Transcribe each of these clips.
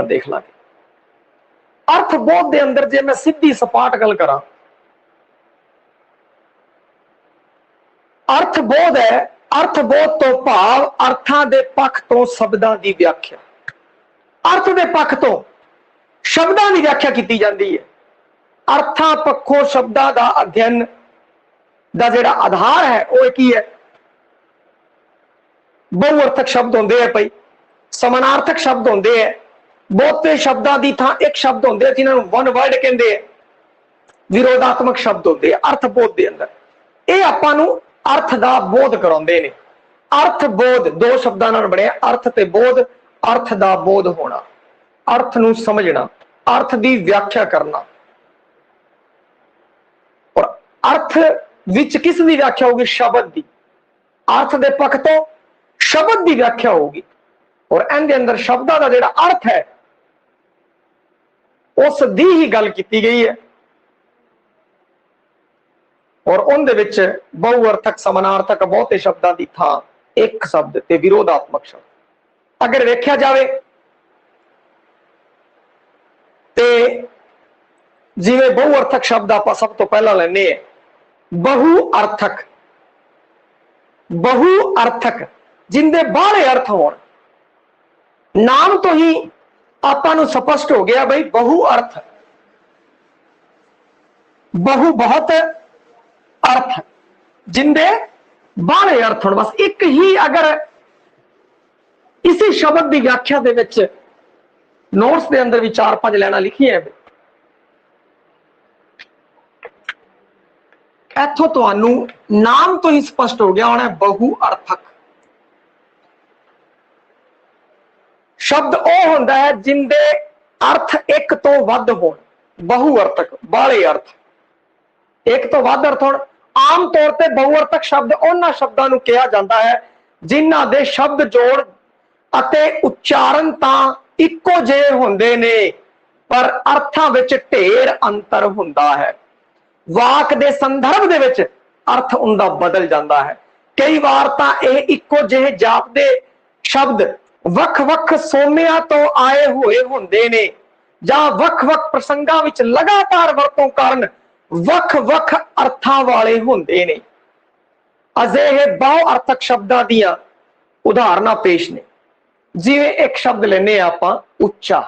देख लागे। अर्थबोध के अंदर जे मैं सीधी सपाट गल करा, अर्थबोध है, अर्थबोध तो भाव अर्थां दे पक्ष तो शब्दां दी व्याख्या, अर्थ दे पक्ष तो शब्दां दी व्याख्या की जाती है। अर्थां पक्षों शब्दां दा अध्ययन दा जिहड़ा आधार है वह की है, बहुअर्थक शब्द होंदे है भाई, समानार्थक शब्द होंदे है, बहुते शब्दां दी थां एक शब्द होंदे है जिन्हां नूं वन वर्ड कहंदे हैं, विरोधात्मक शब्द होंदे हैं अर्थबोध दे अंदर। यह आपां नूं अर्थ दा बोध कराउंदे ने। अर्थ बोध दो शब्दां नाल बने, अर्थ ते बोध। अर्थ दा बोध होना, अर्थ नूं समझना, अर्थ दी व्याख्या करना। और अर्थ विच किस दी व्याख्या होगी? शब्द दी। अर्थ दे पक्ष तो शब्द दी व्याख्या होगी और इहदे अंदर शब्दां दा जिहड़ा अर्थ है उस दी ही गल की गई है और उनदे विच बहुअर्थक समानार्थक बहुते शब्दां दी थां एक शब्द ते विरोधात्मक शब्द। अगर वेख्या जाए ते जिवें बहुअर्थक शब्द आपां सब तो पहला लैने बहुअर्थक, बहुअर्थक जिंदे बाहरे अर्थ होण। नाम तो ही आपां नूं स्पष्ट हो गया भाई बहुअर्थ, बहु बहुत अर्थ जिंदे बाहरे अर्थ होण। बस एक ही अगर इसी शब्द की व्याख्या दे विच नोट्स के अंदर भी 4-5 लाइनां लिखियां है, इथों तुहानू नाम तो ही स्पष्ट हो गया होना बहुअर्थक। शब्द वह होंदा है जिंदे अर्थ एक तो वध होण। बहुअर्थक बाले अर्थ, एक तो वध अर्थ होण। आम तौर पर बहुअर्थक शब्द उन्हां शब्दां नूं कहा जाता है जिन्हां दे शब्द जोड़ अते उच्चारण तां इक्को जिहे हुंदे ने पर अर्थां विच ढेर अंतर हुंदा है। वाक दे संदर्भ दे विच अर्थ उनका बदल जाता है। कई बार तां इह इक्को जिहे जापदे शब्द वख-वख सोमिਆਂ तो आए हुए हुंदे ने जां वख-वख प्रसंगां विच लगातार वरतों कारण वख-वख अर्थां वाले हुंदे ने। अजिहे बहु अर्थक शब्दां दीआं उदाहरणां पेश ने। जिवें एक शब्द लेने आपां उच्चा,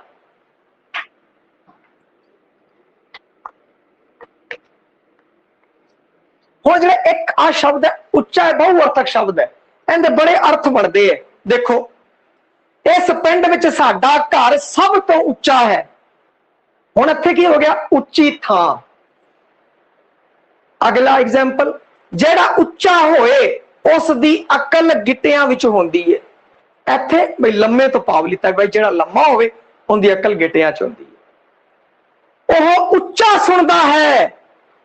हुण जिहड़ा एक आ शब्द है उच्चा है, बहुअर्थक शब्द है, इहदे बड़े अर्थ बनते हैं। देखो इस पिंड विच साडा घर सब तो उच्चा है, हुण इत्थे की हो गया? उच्ची थां। अगला एग्जाम्पल, जिहड़ा उच्चा होए उस दी अकल गिटियां विच होंदी है। इत्थे बई लम्मे तो भाव लिता बई जिहड़ा लम्मा होवे उनदी अकल गिटियां च होंदी है, ओह उच्चा सुनदा है।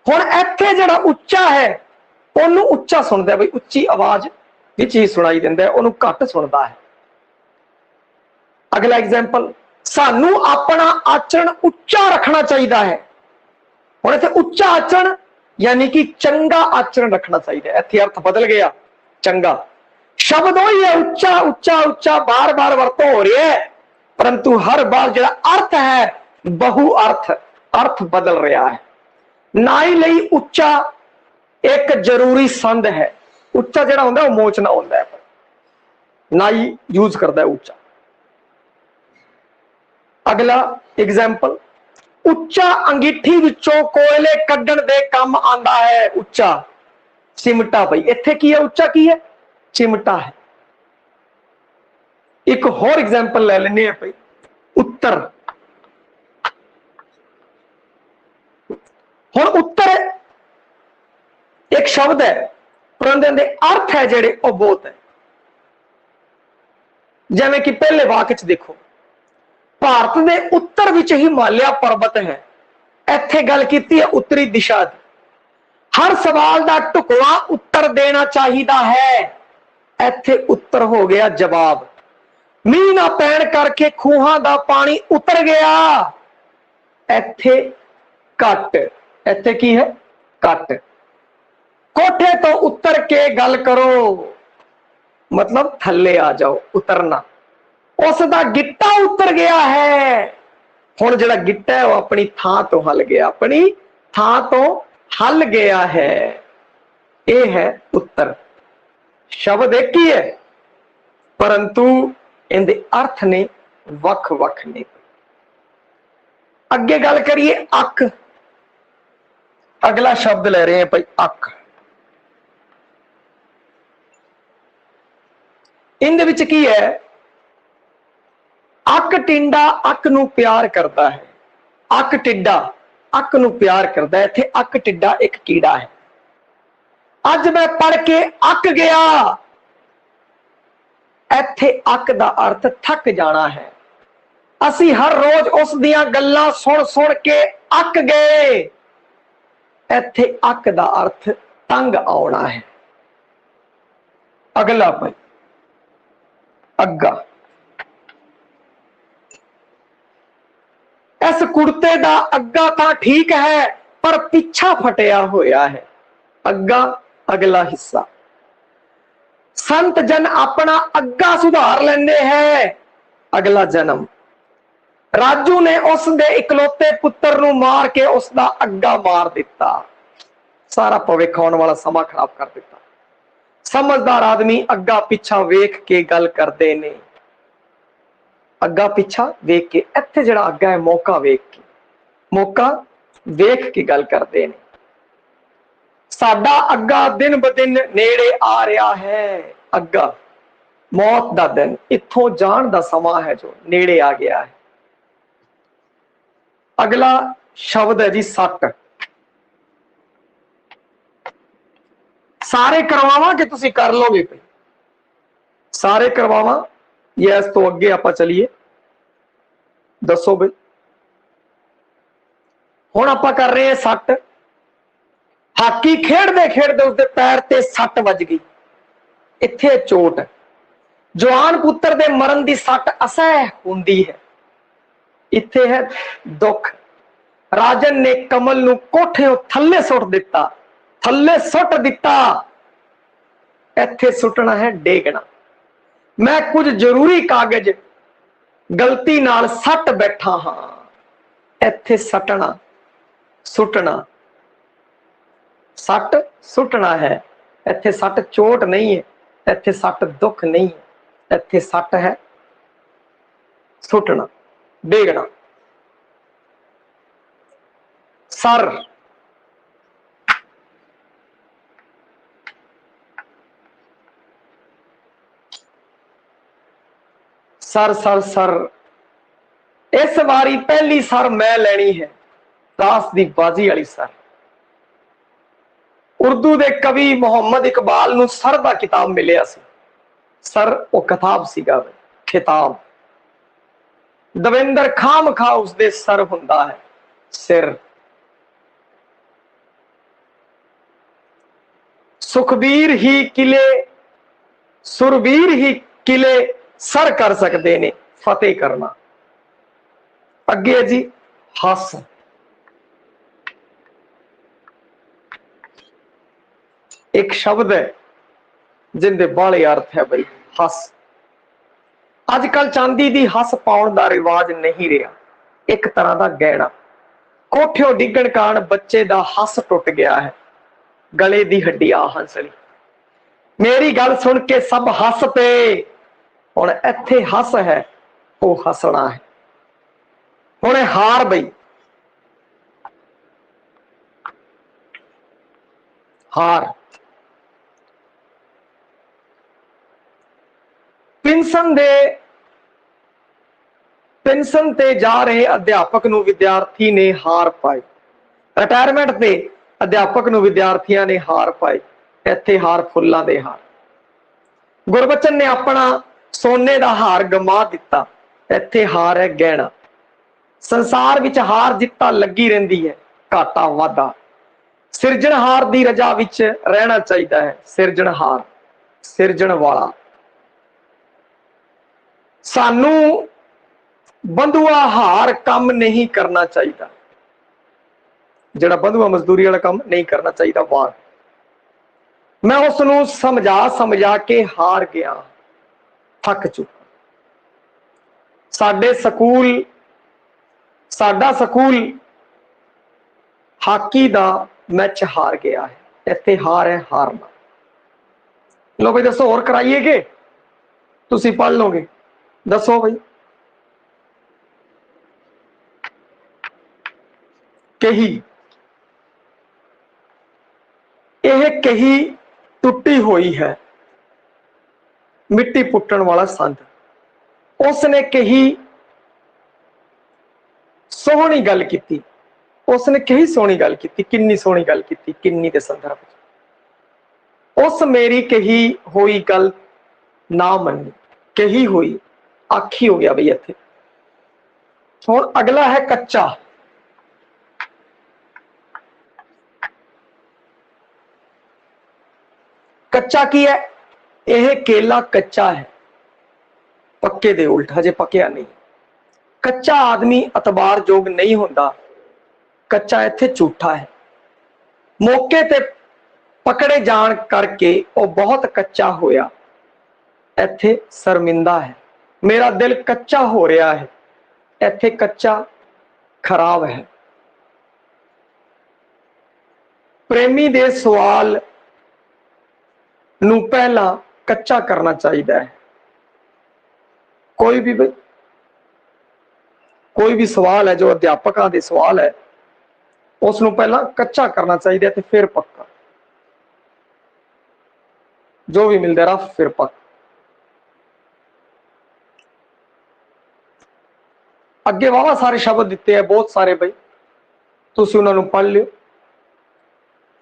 हुण इत्थे जिहड़ा उच्चा है उहनूं उच्चा सुनदा है, बई उच्ची आवाज विच ही सुनाई दिंदा है, उहनूं घट सुनदा है। अगला एग्जाम्पल, सानू अपना आचरण उच्चा रखना चाहिए है। हुण इत्थे उच्चा आचरण यानी कि चंगा आचरण रखना चाहिए। इत्थे अर्थ बदल गया, चंगा शब्द वही है, उच्चा उच्चा उच्चा बार बार वरतों हो रही है, परंतु हर बार जो अर्थ है बहु अर्थ, अर्थ बदल रहा है। नाई लई उच्चा एक जरूरी संद है। उच्चा जो होंगे वो मोचना होता है, नाई यूज करता है उच्चा। अगला एग्जाम्पल, उच्चा अंगीठी विचों कोयले कड्ढण दे काम आंदा है। उच्चा चिमटा, भाई इत्थे की है? उच्चा की है? चिमटा है। एक होर एग्जाम्पल ले लेने हैं भाई, उत्तर। हुण उत्तर एक शब्द है पर दे अर्थ है जेड़े वो बहुत है। जिवें कि पहले वाक्य च देखो, भारत के उत्तर विच हिमालय पर्वत है। इत्थे गल कीती है उत्तरी दिशा दी। हर सवाल का ढुकवा उत्तर देना चाहिए है। इत्थे उत्तर हो गया जवाब। मीह ना पैण करके खूहां दा पानी उतर गया। इत्थे घट, इत्थे की है? घट। कोठे तो उतर के गल करो, मतलब थल्ले आ जाओ, उतरना। उसका गिट्टा उतर गया है। हुण जिहड़ा गिट्टा है वह अपनी थां तो हल गया, अपनी थां तो हल गया है। यह है उत्तर। शब्द एक ही है परंतु इनके अर्थ ने वख वख ने। अगे गल करिए अक। अगला शब्द ले रहे हैं भाई अक। इन विच की है, अक टिंडा अक नू प्यार करता है। अक टिड्डा अक नू प्यार करता है। इत्थे अक टिड्डा एक कीड़ा है। अज मैं पढ़ के अक गया, इत्थे अक दा अर्थ थक जाना है। असी हर रोज उस दियां गल्लां सुन सुन के अक गए। इत्थे अक दा अर्थ तंग आउणा है। अगला भाई अग्गा। इस कुर्ते दा अग्गा तां ठीक है पर पिछा फटिया होया है। अग्गा अगला हिस्सा। संत जन अपना अग्गा सुधार लेंदे है। अगला जन्म। राजू ने उसके इकलौते पुत्र नू मार के उसका अग्गा मार दिता। सारा भविख आने वाला समा खराब कर दिता। समझदार आदमी अग्गा पिछा वेख के गल करते ने। अग्गा पिछा वेख के, इत्थे जिहड़ा अग्गा है मौका वेख के, मौका वेख के गल करते हैं। साडा अग्गा दिन ब दिन नेड़े आ रहा है। अग्गा मौत दा दिन, इत्थों जाण दा समा है जो नेड़े आ गया है। अगला शब्द है जी सट। सारे करवावां कि तुसी कर लोगे भाई? सारे करवावां या इस तो अगे आप चलीए? दसो भाई। हुण आपां कर रहे हैं सट। हाकी खेडदे खेडदे उसके पैर ते सट वज गई। इत्थे चोट। जवान पुत्र दे मरण दी सट असह हुंदी है। इत्थे है दुख। राजन ने कमल नू कोठे थल्ले सुट दिता। थल्ले सुट दिता। इत्थे सुटना है डेगना। मैं कुछ जरूरी कागज गलती नाल सट बैठा हां। इत्थे सटना सुटना। सट सुटना है। इत्थे सट चोट नहीं है। इत्थे सट दुख नहीं है। इत्थे सट है सुटना Degana. Sir. Sir sir sir. इस बारी पहली सर मैं लेनी है। दास दी बाजी वाली सर। उर्दू दे कवि मुहम्मद इकबाल नू सर दा किताब मिलिया सी। सर वो किताब सीगा खिताब। दविंदर खाम खा उसदे सर हुंदा है सिर। सुखबीर ही किले सुरवीर ही किले सर कर सकते ने फतेह करना। अगे जी हस। एक शब्द है जिंदे बाले अर्थ है भाई हस। अजकल चांदी दी हस पाउण दा रिवाज नहीं रहा। एक तरह का गहना। कोठियों डिगण कारण बच्चे दा हस टुट गया है। गले दी हड्डी आ हंसली। मेरी गल सुन के सब हस पे। हुण इत्थे हस है वो हसना है। हुण हार बई। हार। पेंशन ते जा रहे अध्यापक नू विद्यार्थी ने हार पाई। रिटायरमेंट ते अध्यापक नू विद्यार्थियों ने हार पाई। इत्थे हार फुल्लां दे हार। गुरबचन ने अपना सोने का हार गमा दिता। इत्थे हार है गहना। संसार विच हार जित्ता लगी रहिंदी है। घाटा वाधा। सिरजणहार दी रजा विच रहना चाहिए है। सिरजणहार सिरजण वाला। सानू बंधुआ हार काम नहीं करना चाहिए। जिहड़ा बंधुआ मजदूरी वाला काम नहीं करना चाहिए। वार मैं उसनू समझा समझा के हार गया, थक चुका। साडे स्कूल साडा स्कूल हाकी दा मैच हार गया है। इत्थे हार है हारना। लो भाई दसो और कराइए के तुसी पढ़ लोगे, दसो भाई। कही, यह कही टुटी हुई है, मिट्टी पुट्टन वाला संद। उसने कही सोहनी गल की, उसने कही सोहनी गल की, किन्नी सोहनी गल की, किन्नी के संदर्भ। उस मेरी कही हुई गल ना मन्नी, कही हुई आखी हो गया बई इत्थे। हुण अगला है कच्चा। कच्चा की है, यह केला कच्चा है, पक्के दे उल्ट हजे पक्या नहीं। कच्चा आदमी अतबार जोग नहीं होंदा, कच्चा इत्थे झूठा है। मौके ते पकड़े जान करके वह बहुत कच्चा होया, इत्थे शर्मिंदा है। मेरा दिल कच्चा हो रहा है, इत्थे कच्चा खराब है। प्रेमी दे सवाल नू पहला कच्चा करना चाहिए है। कोई भी सवाल है जो अध्यापकों के सवाल है, उसनों पहला कच्चा करना चाहिए ते फिर पक्का। जो भी मिलता रहा फिर पक्का। अगे वावा सारे शब्द दिते हैं, बहुत सारे बई, तुसी उन्होंने पढ़ लियो।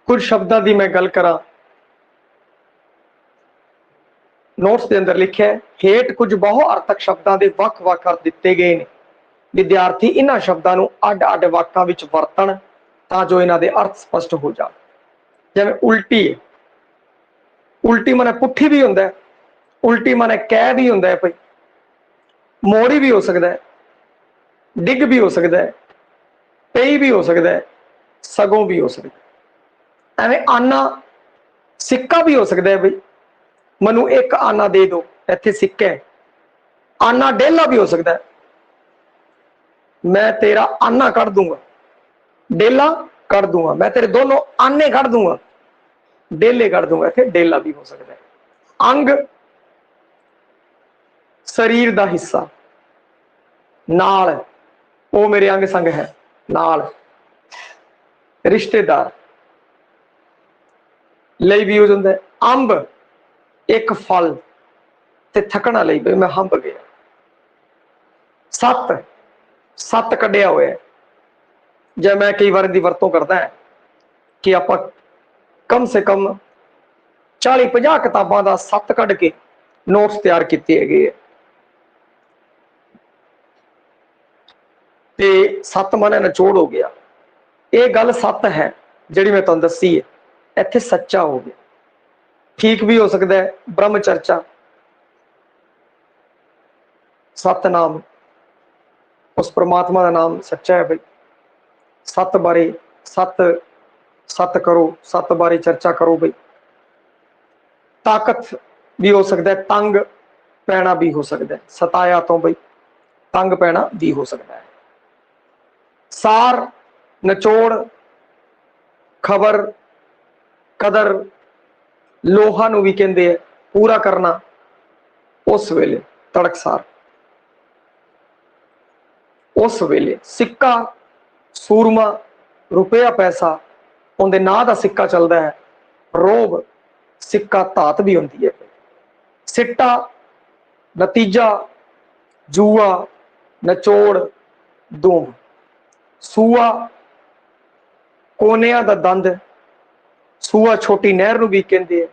कुछ शब्दों की मैं गल करा, नोट्स के अंदर लिखे है, हेठ कुछ बहु अर्थक शब्दों के वख-वख अर्थ दिते गए ने। विद्यार्थी इन्हां शब्दों को अड-अड वाकां विच वरतण तां जो इन्हां दे अर्थ स्पष्ट हो जाए। जिवें उल्टी है, उल्टी माने पुट्ठी भी हुंदा है, उल्टी माने कह भी हुंदा है भाई, मोड़ी भी हो सकता है, डिग भी हो सकता है, पई भी हो सकता है, सगों भी हो सकता है। एवें आना सिक्का भी हो सकता है भाई, मनु एक आना दे दो, इत्थे सिक्का है। आना डेला भी हो सकता है, मैं तेरा आना कट दूंगा, डेला कट दूंगा, मैं तेरे दोनों आने कट दूंगा, डेले कट दूंगा, इत्थे डेला भी हो सकता है। अंग शरीर का हिस्सा, नाल वो मेरे अंग संग है, नाल रिश्तेदार लई भी यूज होता है। अंब एक फल ते थकना लई भी मैं हंब गया। सत सत कढ़िया हुआ है। जब मैं कई बार दी वरतों करता है कि आप कम से कम 40-50 किताबों का सत कढ़ के नोट्स तैयार किए गए। ते सत माने निचोड़ हो गया, ये गल सत है जिहड़ी मैं तुहानूं दसी है, इत्थे सच्चा हो गया। ठीक भी हो सकता है ब्रह्म चर्चा, सतनाम, उस परमात्मा का नाम सच्चा है भाई। सत बारे सत करो, सत बारे चर्चा करो भाई। ताकत भी हो सकता है, तंग पैना भी हो सकता है, सताया तो भाई तंग पैना भी हो सकता है। सार निचोड़, खबर, कदर, लोहा नूं भी कहंदे है, पूरा करना, उस वेले तड़कसार, उस वेले सिक्का, सूरमा, रुपया पैसा, उनके नां दा सिक्का चलता है। रोब सिक्का धात भी होंदी है। सिट्टा नतीजा, जूआ निचोड़, दूम, सूआ कोनिया दा दंद, सूआ छोटी नहर नूं भी कहंदे है।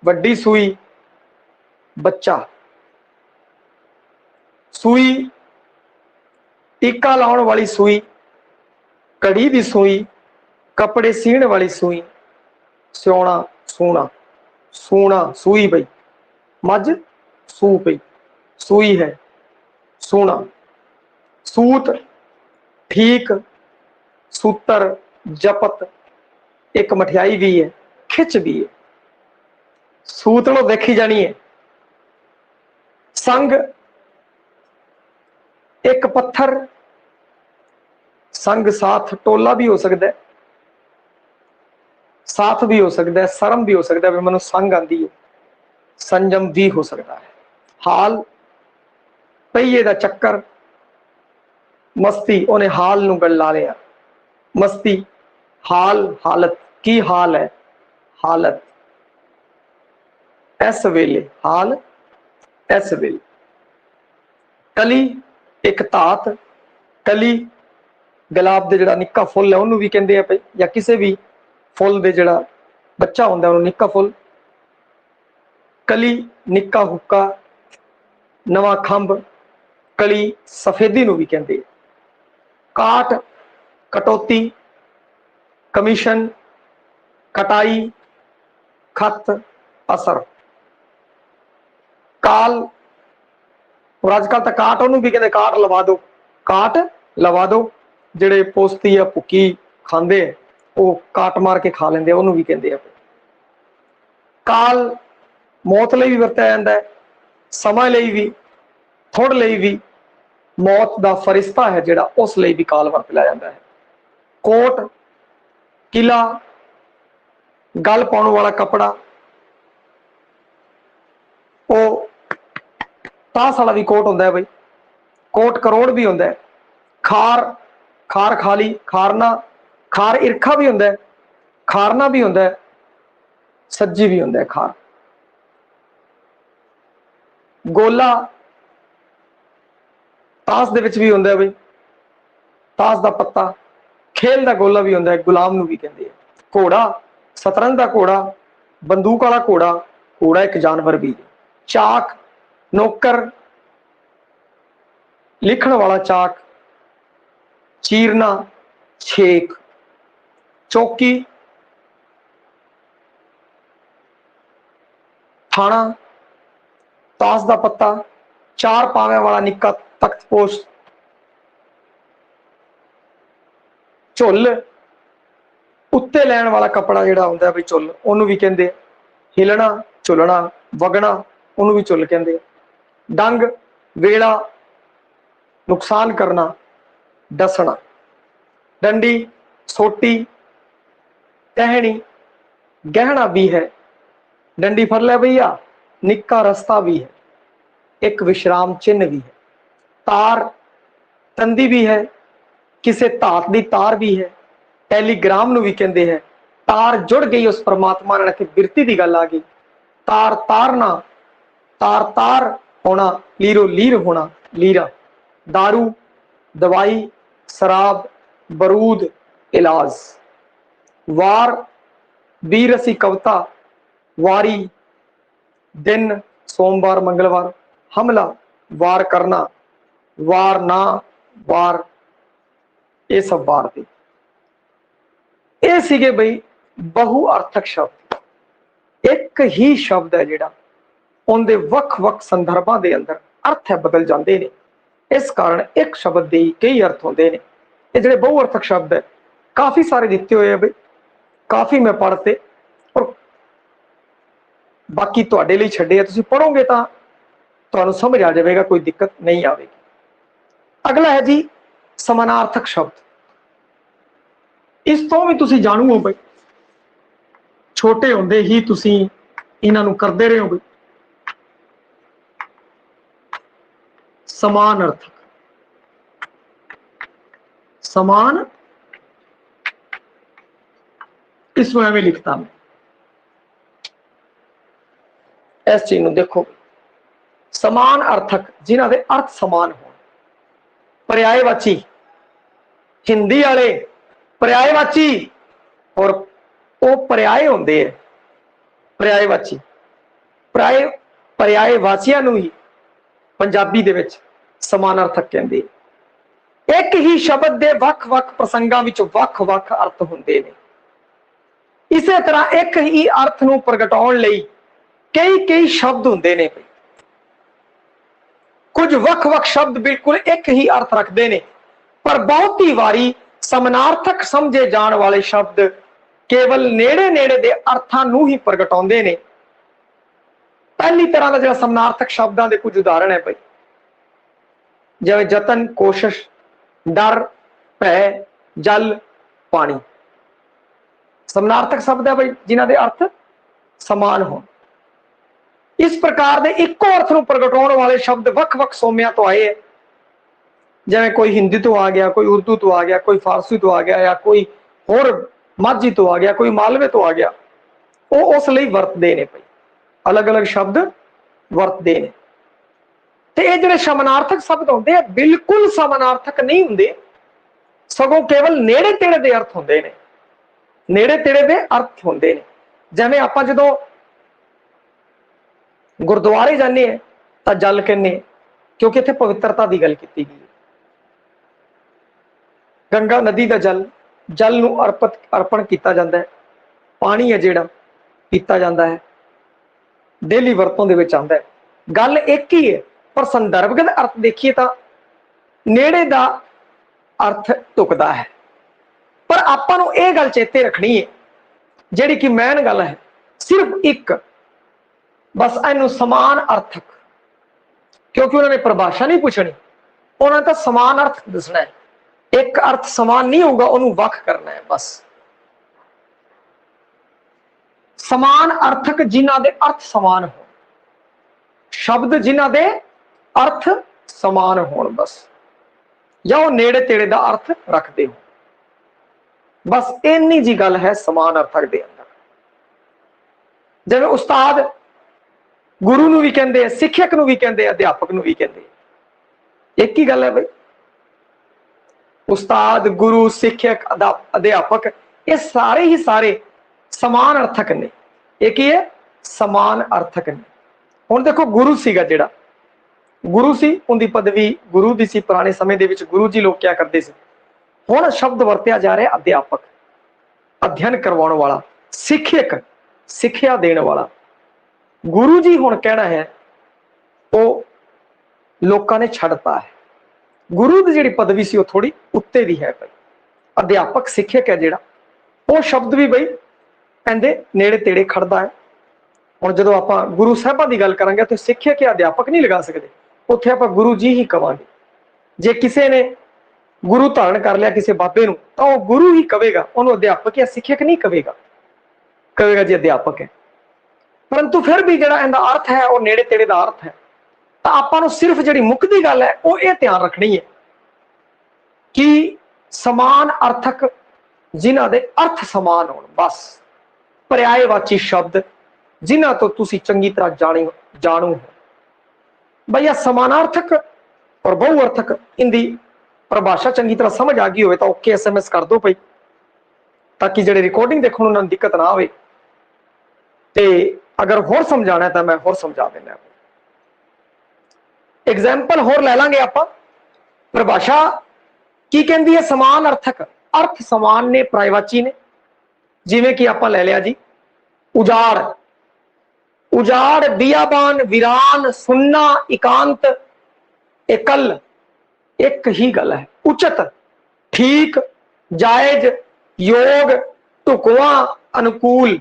वड्डी सूई बच्चा, सूई टीका लाउण वाली सूई, कड़ी दी सूई, कपड़े सीण वाली सूई, सियोना सूना, सूना सूई पई, मझ सू पई, सूई है सूना, सूत ठीक, सूतर, जपत, एक मठियाई भी है, खिच भी है, सूतड़ो देखी जानी है। संग एक पत्थर संग साथ टोला भी हो सकता है, साथ भी हो सकता है, शर्म भी हो सकता है, मैं संग आती है, संयम भी हो सकता है। हाल पहिए का चक्कर, मस्ती उन्हें हाल नूं गल ला लिया, मस्ती हाल हालत, की हाल है हालत, इस वेले हाल इस वेले। कली एक धात, कली गुलाब दे जिहड़ा निक्का फुल है उन्होंने भी कहते हैं भाई, या किसी भी फुल दे जिहड़ा बच्चा होंदा उन्होंने निक्का फुल। कली निक्का हुक्का, नवा खंभ, कली सफेदी नूं भी कहते हैं। काट कटौती, कमीशन, कटाई, खत, असर। काल और अजकल तो काट उन्होंने भी कहते काट लवा दो, काट लवा दो, जेडे पोस्ती या भुक्की खाते वो काट मार के खा लेंगे उन्होंने भी कहते हैं। काल मौत लिए भी वरत्या जाता है, समय लिए भी, थुड़ लिए भी, मौत का फरिश्ता है जिहड़ा उस लिए भी काल वरत लिया जाता है। कोट किला, गल पाउण वाला कपड़ा, वो तास वाला भी कोट होंदा है भाई, कोट करोड़ भी होंदा है। खार खार खाली, खारना, खार इरखा भी होंदा है, खारना भी होंदा है, सज्जी भी होंदा है खार। गोला तास दे विच भी होंदा है भाई, तास दा पत्ता, खेल दा गोला भी होंदा है, गुलाम नूं भी कहंदे हैं। घोड़ा शतरंज दा घोड़ा, बंदूक वाला घोड़ा, घोड़ा एक जानवर भी है। चाक नौकर, लिखण वाला चाक, चीरना छेक। चौकी थाना, तास दा पत्ता, चार पावे वाला निक्का तख्तपोश। झुल उत्ते लैण वाला कपड़ा जिहड़ा हुंदा है भाई झुल, उहनूं भी कहंदे। हिलना झुलना वगना, उहनूं भी झुल कहंदे। डंग वेला, नुकसान करना, डसना। डंडी सोटी, टहनी गहना भी है। डंडी फड़ लिया भैया, निक्का रस्ता भी है, एक विश्राम चिन्ह भी है। तार तंदी भी है, किसी धात दी तार भी है। टैलीग्राम नूं भी कहंदे हैं। तार जुड़ गई उस परमात्मा नाल कि बिरती दी गल आ गई। तार तारना, तार तार होना, लीरो लीर होना, लीरा। दारू दवाई, शराब, बरूद, इलाज। वार बीरसी कविता, वारी दिन सोमवार मंगलवार। हमला वार करना, वार ना वार, ये सब वार थे। ये सीगे बई बहुअर्थक शब्द। एक ही शब्द है जिहड़ा उनके वख-वख संदर्भां दे अंदर अर्थ है बदल जाते हैं। इस कारण एक शब्द के कई अर्थ होंगे ने। ये जिहड़े बहुअर्थक शब्द है काफ़ी सारे दिते हुए बई, काफ़ी मैं पढ़ते और बाकी तुहाडे लई छड्डे आ, तुसीं पढ़ोगे तो तुहानूं समझ आ जाएगा, कोई दिक्कत नहीं आएगी। अगला है जी समानार्थक शब्द। इस तो भी तुसीं जाणू हो बई, छोटे होंदे ही तुसीं इन्हां नूं करदे रहे हो बई। समान अर्थक, समान, इसमें एवं लिखता मैं, इस चीज नूं देखो, समान अर्थक जिन्हां दे अर्थ समान हो। पर्यायवाची, हिंदी वाले पर्यायवाची और वो पर्याय होंदे है पर्यायवाची। पर्यायवाचियां नूं ही पंजाबी दे विच समानार्थक कहंदे। एक ही शब्द दे वख-वख प्रसंगां विच वख-वख अर्थ हुंदे ने। इसे तरह एक ही अर्थ नूं प्रगटाउण लई कई कई शब्द हुंदे ने। कुछ वख-वख शब्द बिल्कुल एक ही अर्थ रखते हैं, पर बहुत ही वारी समानार्थक समझे जाने वाले शब्द केवल नेड़े नेड़े दे अर्थां नूं ही प्रगटाउंदे ने। पहली तरह का जो समानार्थक शब्दों के कुछ उदाहरण है भाई, जिवें जतन, कोशिश, डर, भय, जल, पानी। समानार्थक शब्द है भाई जिन्हां दे अर्थ समान हो। इस प्रकार दे इक्को अर्थ नूं प्रगटाउण वाले शब्द वख-वख सोमियां तो आए है, जिवें कोई हिंदी तो आ गया, कोई उर्दू तो आ गया, कोई फारसी तो आ गया, या कोई होर माझी तो आ गया, कोई मालवे तो आ गया। वो उस लई वरतदे ने भाई, अलग अलग शब्द वरतदे ने। ते ये जिहड़े समानार्थक शब्द होंदे आ बिल्कुल समानार्थक नहीं हुंदे, सगों केवल नेड़े तेड़े दे अर्थ होंदे ने, नेड़े तेड़े दे अर्थ होंदे ने। जिवें आपां जदों गुरुद्वारे जाने हैं तां जल कहने, क्योंकि इत्थे पवित्रता की गल की गई। गंगा नदी का जल, जल नूं अर्पण किया जाता है, पानी है जिहड़ा पीता जाता है, डेली वरतों दे विच आंदा है। गल एक ही है, पर संदर्भगत अर्थ देखिए तो नेड़े दा अर्थ ढुकदा है। पर आपां नूं इह गल चेते रखनी है, जिहड़ी कि मैन गल है, सिर्फ एक बस इनू समान अर्थक, क्योंकि उन्होंने परिभाषा नहीं पूछनी, उन्होंने तो समान अर्थ दसना है। एक अर्थ समान नहीं होगा, उन्होंने वख करना है बस। समान अर्थक जिन्हां दे अर्थ समान हो, शब्द जिन्हां दे अर्थ समान हो बस, या वो नेड़े तेड़े दा अर्थ रखते हो, बस इन्नी जी गल है समान अर्थक दे अंदर। जिवें उस्ताद गुरु नूं भी कहंदे, सिक्खक नूं भी कहंदे, अध्यापक नूं भी कहंदे, एक ही गल है भाई। उस्ताद, गुरु, सिक्खक, अध्यापक, ये सारे ही सारे समान अर्थक ने। एक ही है समान अर्थक ने। हुण देखो गुरु सीगा जिहड़ा गुरु सी, उनकी पदवी गुरु दी सी। पुराने समय दे विच गुरु जी लोग क्या करते सी। हुण शब्द वरत्या जा रहा है अध्यापक, अध्ययन करवाउण वाला, सिक्खक, सिक्ख्या देण वाला। गुरु जी हुण कहना है वो लोकां ने छड्डता है। गुरु की जिहड़ी पदवी सी वो थोड़ी उत्ते दी है भाई। अध्यापक, सिक्खक है जिहड़ा, वो शब्द भी बई कहंदे नेड़े तेड़े खड़दा है। हुण जदों आपां गुरु साहिबां दी गल करांगे तो सिक्खक या अध्यापक नहीं लगा सकते, उत्थे आपां गुरु जी ही कवांगे। जे किसी ने गुरु धारण कर लिया किसी बाबे नूं तां वो गुरु ही कवेगा, उन्होंने अध्यापक या सिक्खक नहीं कवेगा, कवेगा जी अध्यापक है। परंतु फिर भी जिहड़ा इहदा अर्थ है वो नेड़े तेड़े दा अर्थ है। तां आपां नूं सिर्फ जिहड़ी मुक्कदी गल है वो ये ध्यान रखनी है कि समान अर्थक जिन्हां दे अर्थ समान होण, बस। पर्यायवाची शब्द जिन्हां तो तुसीं चंगी तरह जाणू हो भैया। समानार्थक और बहुअर्थक इनकी परिभाषा चंगी तरह समझ आ गई हो तो ओके SMS कर दो भाई, ताकि जिहड़े रिकॉर्डिंग देखण उन्हां नूं दिक्कत ना आवे। ते अगर होर समझाना है तो मैं होर समझा देना। एग्जाम्पल होर ले लांगे आपां। परिभाषा की कहंदी है समान अर्थक, अर्थ समान ने, पर्यायवाची ने। जिवें कि आपां ले लिया जी उजाड़, उजाड़, बियाबान, वीरान, सुन्ना, एकांत, एकल, एक ही गल है। उचित, ठीक, जायज, योग, ढुकवां, अनुकूल,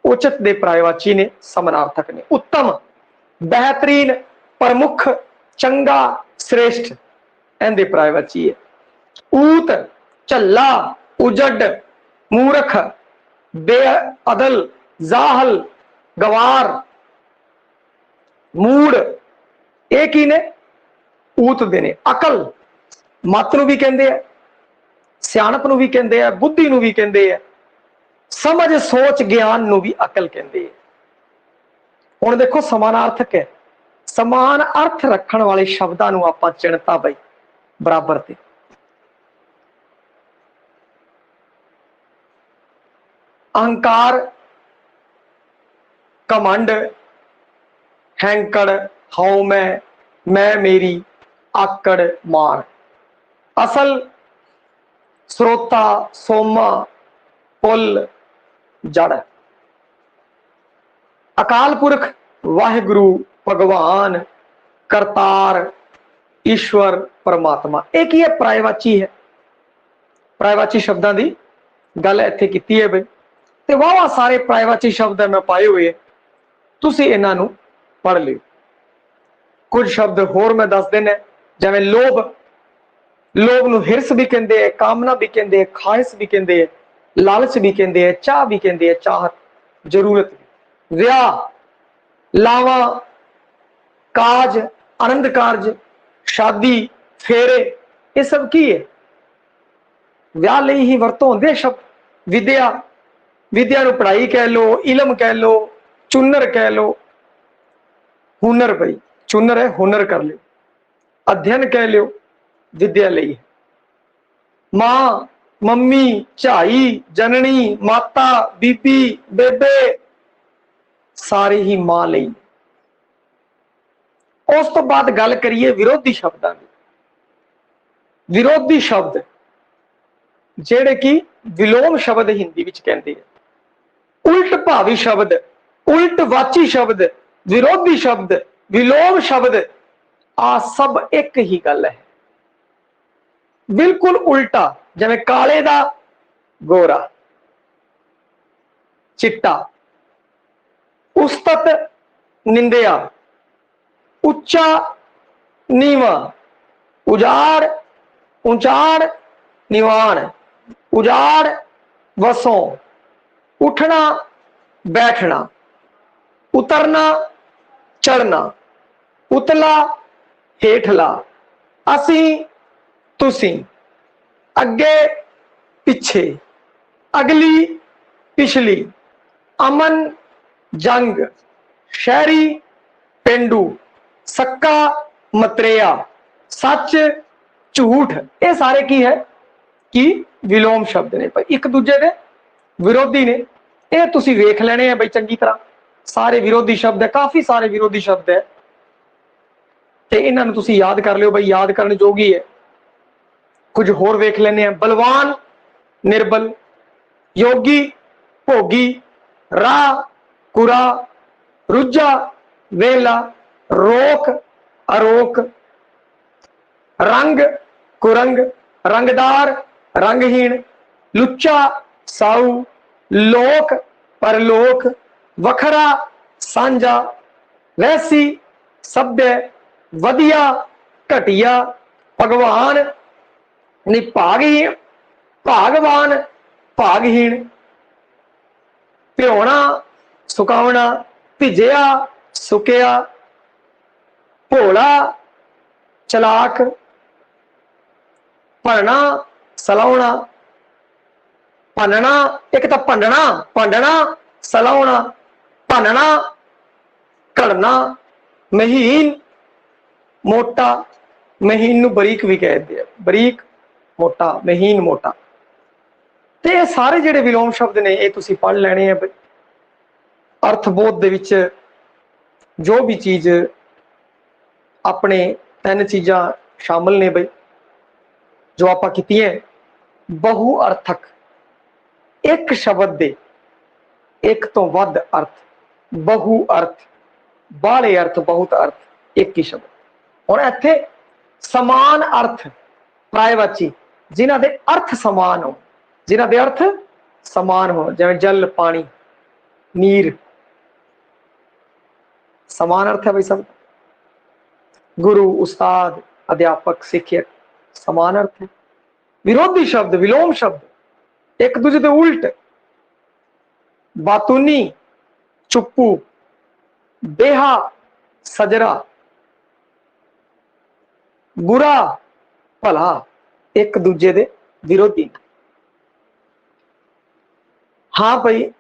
उचित दे पर्यायवाची ने, समानार्थक ने। उत्तम, बेहतरीन, प्रमुख, चंगा, श्रेष्ठ, इहदे पर्यायवाची है। ऊत, झल्ला, उजड़, मूर्ख, बेअदल, जाहल, गवार, मूड, एक ही ने ऊत दे ने। अकल, मत नूं भी कहंदे आ, सियाणप नूं भी कहंदे आ, बुद्धि नूं भी कहंदे आ, समझ, सोच, ज्ञान नूं भी अकल कहंदे आ। हुण देखो समानार्थक है, समान अर्थ रखण वाले शब्दां नूं आपां चिणता बई बराबर ते। अहंकार, घमंड, हैंकड़, हाउ मैं मेरी, आकड़, मान। असल, स्रोता, सोमा, पुल, जड़। अकाल पुरख, वाहिगुरु, भगवान, करतार, ईश्वर, परमात्मा, एक ही है पर्यायवाची है। पर्यायवाची शब्दां दी गल इत्थे कीती है बई। ते वाह सारे पर्यायवाची शब्द मैं पाए हुए, तुसीं इन्हां नूं पढ़ लिओ। कुछ शब्द होर मैं दस देना, जिवें लोभ, लोभ नूं हिरस भी कहंदे है, कामना भी कहंदे है, ख्वाहिश भी कहंदे है, लालच भी कहंदे है, चाह भी कहंदे है, चाहत, जरूरत भी। विआह, लावा, काज, आनंद कारज, शादी, फेरे, ये सब की है? ਵਿਆਹ ਲਈ ਹੀ ਵਰਤੋਂ ਹੁੰਦੇ ਸ਼ਬਦ। ਵਿਦਿਆ, ਵਿਦਿਆ ਨੂੰ ਪੜ੍ਹਾਈ ਕਹਿ ਲੋ, ਇਲਮ ਕਹਿ ਲੋ, ਚੁਨਰ ਕਹਿ ਲੋ, ਹੁਨਰ ਬਈ ਚੁਨਰ ਹੈ, ਹੁਨਰ ਕਰ ਲਿਓ, ਅਧਿਐਨ ਕਹਿ ਲਿਓ, ਵਿਦਿਆ ਲਈ। ਮਾਂ, ਮੰਮੀ, ਝਾਈ, ਜਨਨੀ, ਮਾਤਾ, ਬੀਬੀ, ਬੇਬੇ, ਸਾਰੇ ਹੀ ਮਾਂ ਲਈ। ਉਸ ਤੋਂ ਬਾਅਦ ਗੱਲ ਕਰੀਏ ਵਿਰੋਧੀ ਸ਼ਬਦਾਂ ਦੀ। ਵਿਰੋਧੀ ਸ਼ਬਦ ਜਿਹੜੇ ਕਿ ਵਿਲੋਮ ਸ਼ਬਦ ਹਿੰਦੀ ਵਿੱਚ ਕਹਿੰਦੇ ਆ। ਉਲਟ ਭਾਵੀ ਸ਼ਬਦ, ਉਲਟ ਵਾਚੀ ਸ਼ਬਦ, ਵਿਰੋਧੀ ਸ਼ਬਦ, ਵਿਲੋਮ ਸ਼ਬਦ, ਆ ਸਭ ਇੱਕ ਹੀ ਗੱਲ ਹੈ। ਬਿਲਕੁਲ ਉਲਟਾ, ਜਿਵੇਂ ਕਾਲੇ ਦਾ ਗੋਰਾ, ਚਿੱਟਾ, ਉਸਤਤ ਨਿੰਦਿਆ, ਉੱਚਾ ਨੀਵਾਂ, ਉਜਾੜ ਉਂਚਾੜ ਨਿਵਾਣ, उजाड़ वसों, उठना बैठना, उतरना चढ़ना, उतला हेठला, असी तुसी, अगे पिछे, अगली पिछली, अमन जंग, शहरी पेंडू, सक्का मतरेया, सच झूठ, ये सारे की है कि विलोम शब्द ने। भाई एक दूजे दे विरोधी ने, ये तुसी वेख लेने हैं भाई चंगी तरह। सारे विरोधी शब्द है, काफी सारे विरोधी शब्द है, ते इन्हां नूं तुसी याद कर लियो भाई, याद करने जोगी है। कुछ होर वेख लेने हैं। बलवान, निर्बल, योगी, भोगी, राह, कुरा, रुझा, वेला, रोक, अरोक, रंग, कुरंग, रंगदार, रंगहीन, लुच्चा, साऊ, लोक, परलोक, वखरा, सांझा, वैसी, सभ्य, वधिया, घटिया, भगवान, निभागहीन, भागवान, भागहीन, भ्योना, सुकावना, भिजिया, सुकिया, भोला, चलाक, भरना, सलाउना, भनना, एक तो भंडना, भंडना, सलाउना, भनना, घड़ना, महीन, मोटा, महीन नूं बरीक भी कहते हैं, बरीक, मोटा, महीन, मोटा। ते ये सारे जिहड़े विलोम शब्द ने ये तुसीं पढ़ लैणे आ। अर्थबोध दे विच जो भी चीज अपने 3 चीज़ां शामिल ने बई, जो आपां कीतीआं। बहु अर्थक, एक शब्द दे एक तो वध अर्थ, बहु अर्थ, बाले अर्थ, बहुत अर्थ, एक ही शब्द। हुण इत्थे समान अर्थ प्रायवाची, जिन्हां दे अर्थ समान हो, जिन्हां दे अर्थ समान हो, जिवें जल, पानी, नीर, समान अर्थ है भाई सब। गुरु, उस्ताद, अध्यापक, शिक्षक, समान अर्थ है। विरोधी शब्द, विलोम शब्द एक दूसरे के उल्ट, बातूनी, चुप्पू, बेहा, सजरा, बुरा, भला, एक दूजे के विरोधी। हाँ भाई